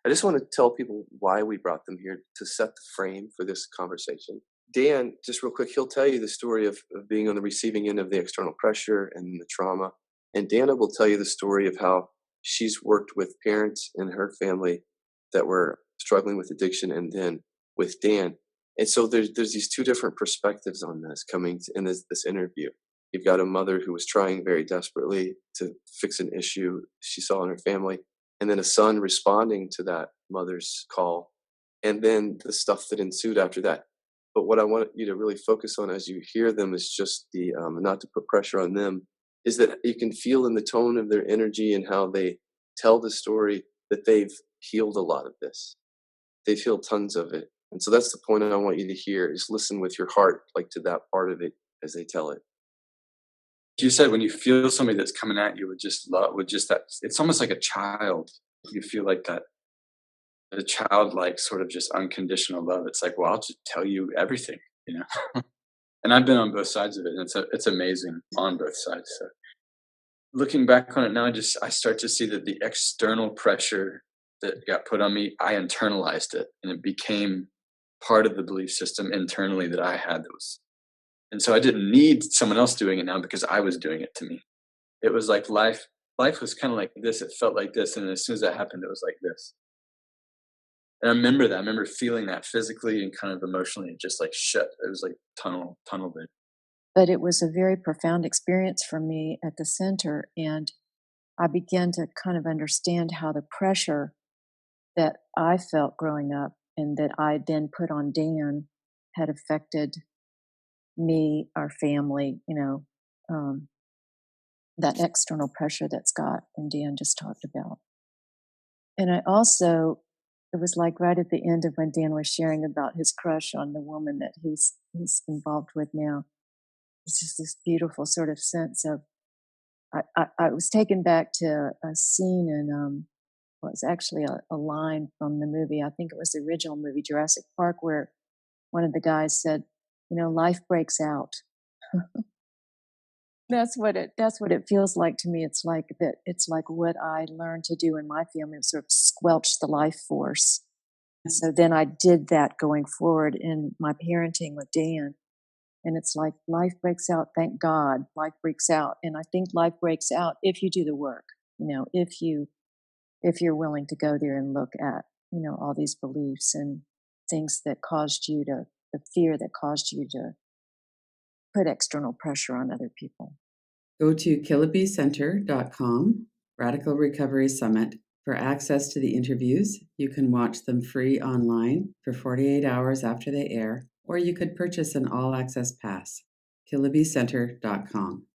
I just want to tell people why we brought them here to set the frame for this conversation. Dan, just real quick, he'll tell you the story of being on the receiving end of the external pressure and the trauma. And Dana will tell you the story of how she's worked with parents in her family that were struggling with addiction, and then with Dan. And so there's these two different perspectives on this coming in this interview. You've got a mother who was trying very desperately to fix an issue she saw in her family, and then a son responding to that mother's call, and then the stuff that ensued after that. But what I want you to really focus on as you hear them is just the not to put pressure on them, is that you can feel in the tone of their energy and how they tell the story that they've healed a lot of this. They've healed tons of it. And so that's the point I want you to hear, is listen with your heart, like to that part of it as they tell it. You said when you feel somebody that's coming at you with just love, with just that, it's almost like a child. You feel like that, the childlike sort of just unconditional love. It's like, well, I'll just tell you everything, you know. And I've been on both sides of it, and it's amazing on both sides. So looking back on it now, I start to see that the external pressure that got put on me, I internalized it, and it became part of the belief system internally that I had. And so I didn't need someone else doing it now because I was doing it to me. It was like life was kind of like this. It felt like this. And as soon as that happened, it was like this. And I remember that. I remember feeling that physically and kind of emotionally, just like shit. It was like tunnel bit. But it was a very profound experience for me at the center. And I began to kind of understand how the pressure that I felt growing up and that I then put on Dan had affected me, our family, that external pressure that Scott and Dan just talked about. And I also, it was like right at the end of when Dan was sharing about his crush on the woman that he's involved with now. It's just this beautiful sort of sense of, I was taken back to a scene in, well, it's actually a line from the movie. I think it was the original movie, Jurassic Park, where one of the guys said, life breaks out. That's what it feels like to me. It's like that. It's like what I learned to do in my family, sort of squelch the life force. So then I did that going forward in my parenting with Dan. And it's like life breaks out. Thank God, life breaks out. And I think life breaks out if you do the work. If you're willing to go there and look at all these beliefs and things that caused you to, the fear that caused you to put external pressure on other people. Go to KillibyCenter.com, Radical Recovery Summit, for access to the interviews. You can watch them free online for 48 hours after they air, or you could purchase an all-access pass. KillibyCenter.com.